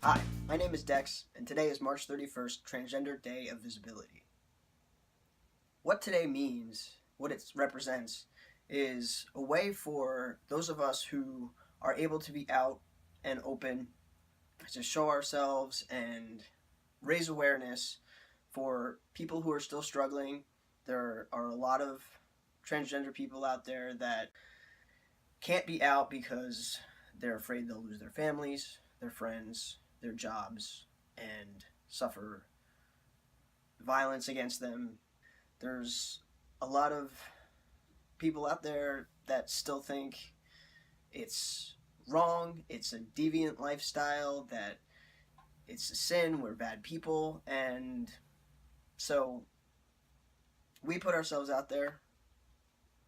Hi, my name is Dex, and today is March 31st, Transgender Day of Visibility. What today means, what it represents, is a way for those of us who are able to be out and open to show ourselves and raise awareness for people who are still struggling. There are a lot of transgender people out there that can't be out because they're afraid they'll lose their families, their friends, their jobs, and suffer violence against them. There's a lot of people out there that still think it's wrong, it's a deviant lifestyle, that it's a sin, we're bad people, and so we put ourselves out there,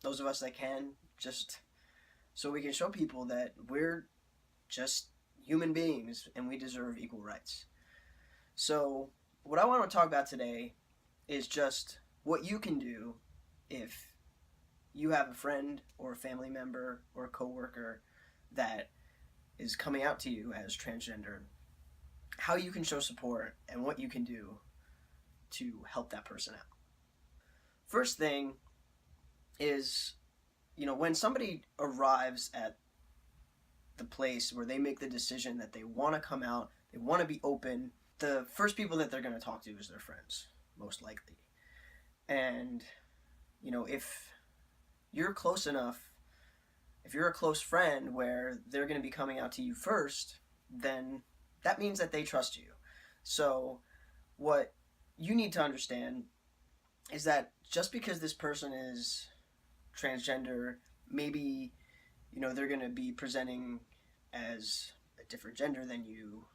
those of us that can, just so we can show people that we're just human beings and we deserve equal rights. So, what I want to talk about today is just what you can do if you have a friend or a family member or a coworker that is coming out to you as transgender, how you can show support and what you can do to help that person out. First thing is, when somebody arrives at the place where they make the decision that they want to come out, they want to be open, the first people that they're going to talk to is their friends, most likely. And, if you're close enough, if you're a close friend where they're going to be coming out to you first, then that means that they trust you. So what you need to understand is that just because this person is transgender, maybe, they're going to be presenting as a different gender than you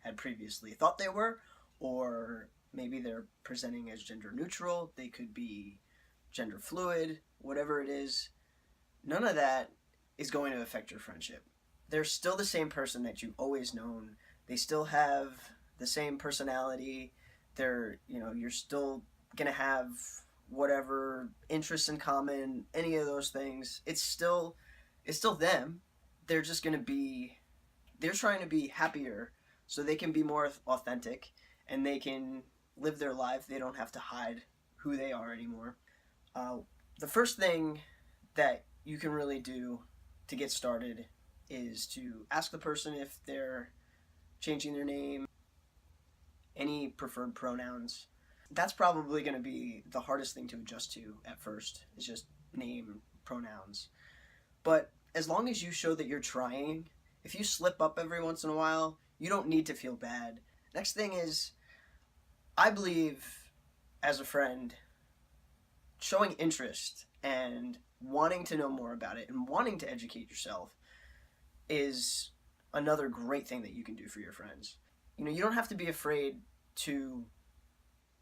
had previously thought they were, or maybe they're presenting as gender neutral, they could be gender fluid, whatever it is, none of that is going to affect your friendship. They're still the same person that you've always known. They still have the same personality. You're still gonna have whatever interests in common, any of those things. It's still them. They're just they're trying to be happier so they can be more authentic and they can live their life. They don't have to hide who they are anymore. The first thing that you can really do to get started is to ask the person if they're changing their name, any preferred pronouns. That's probably going to be the hardest thing to adjust to at first, is just name, pronouns. But as long as you show that you're trying, if you slip up every once in a while, you don't need to feel bad. Next thing is, I believe, as a friend, showing interest and wanting to know more about it and wanting to educate yourself is another great thing that you can do for your friends. You don't have to be afraid to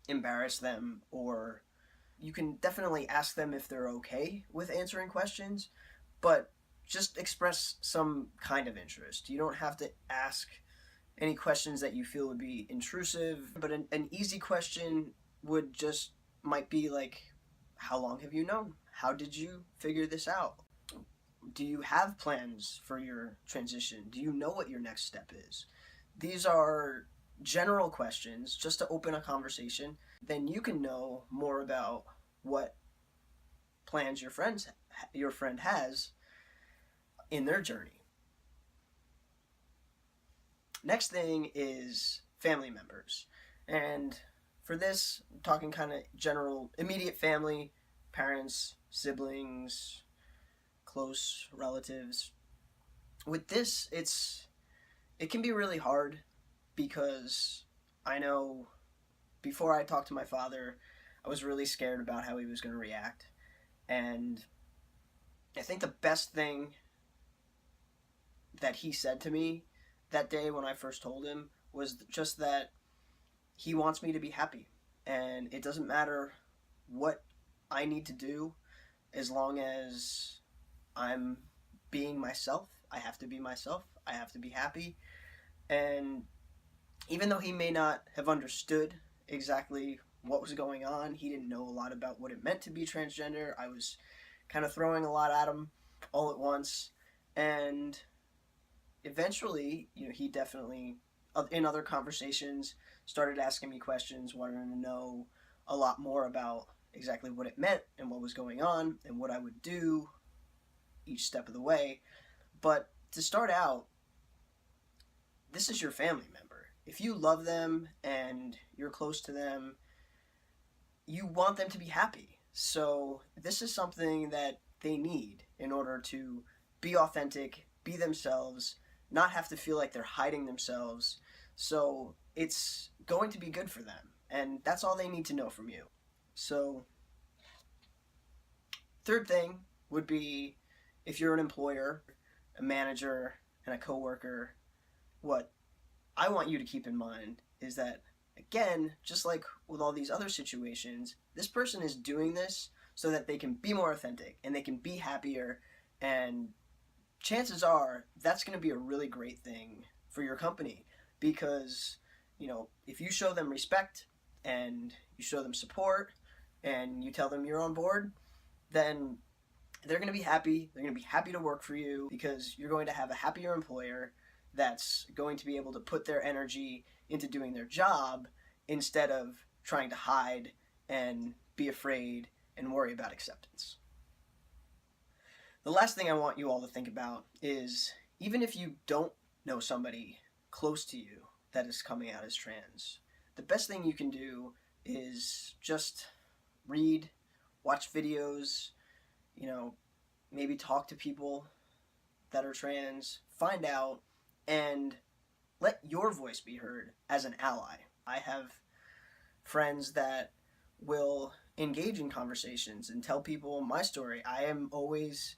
embarrass them, or you can definitely ask them if they're okay with answering questions, but just express some kind of interest. You don't have to ask any questions that you feel would be intrusive, but an easy question might be like, how long have you known? How did you figure this out? Do you have plans for your transition? Do you know what your next step is? These are general questions just to open a conversation. Then you can know more about what plans your friend has in their journey. Next thing is family members. And for this, I'm talking kind of general, immediate family, parents, siblings, close relatives. With this, it can be really hard because I know before I talked to my father, I was really scared about how he was going to react. And I think the best thing that he said to me that day when I first told him was just that he wants me to be happy. And it doesn't matter what I need to do as long as I'm being myself. I have to be myself. I have to be happy. And even though he may not have understood exactly what was going on, he didn't know a lot about what it meant to be transgender. I was kind of throwing a lot at him all at once. And eventually, he definitely in other conversations, started asking me questions, wanted to know a lot more about exactly what it meant and what was going on and what I would do each step of the way. But to start out, this is your family member. If you love them and you're close to them, you want them to be happy. So this is something that they need in order to be authentic, be themselves, not have to feel like they're hiding themselves. So it's going to be good for them. And that's all they need to know from you. So, third thing would be if you're an employer, a manager, and a coworker, what I want you to keep in mind is that, again, just like with all these other situations, this person is doing this so that they can be more authentic and they can be happier, and chances are that's going to be a really great thing for your company because, if you show them respect and you show them support and you tell them you're on board, then they're going to be happy. They're going to be happy to work for you because you're going to have a happier employer that's going to be able to put their energy into doing their job instead of trying to hide and be afraid and worry about acceptance. The last thing I want you all to think about is, even if you don't know somebody close to you that is coming out as trans, the best thing you can do is just read, watch videos, maybe talk to people that are trans, find out, and let your voice be heard as an ally. I have friends that will engage in conversations and tell people my story. I am always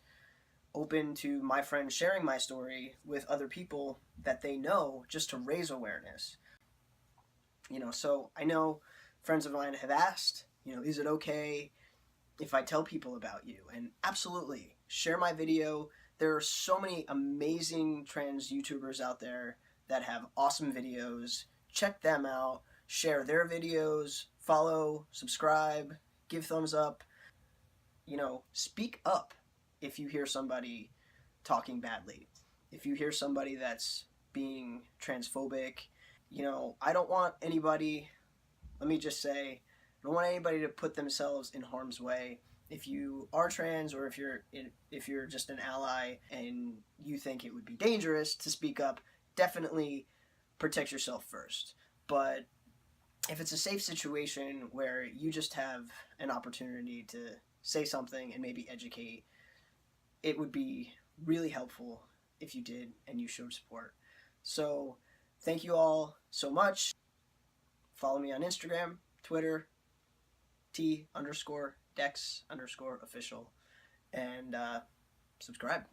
open to my friends sharing my story with other people that they know, just to raise awareness. So I know friends of mine have asked, is it okay if I tell people about you? And absolutely, share my video. There are so many amazing trans YouTubers out there that have awesome videos. Check them out, share their videos, follow, subscribe, give thumbs up. Speak up if you hear somebody talking badly. If you hear somebody that's being transphobic, I don't want anybody, let me just say, I don't want anybody to put themselves in harm's way. If you are trans, or if you're just an ally and you think it would be dangerous to speak up, definitely protect yourself first. But if it's a safe situation where you just have an opportunity to say something and maybe educate, it would be really helpful if you did and you showed support. So thank you all so much. Follow me on Instagram, Twitter, T_Dex_official, and subscribe.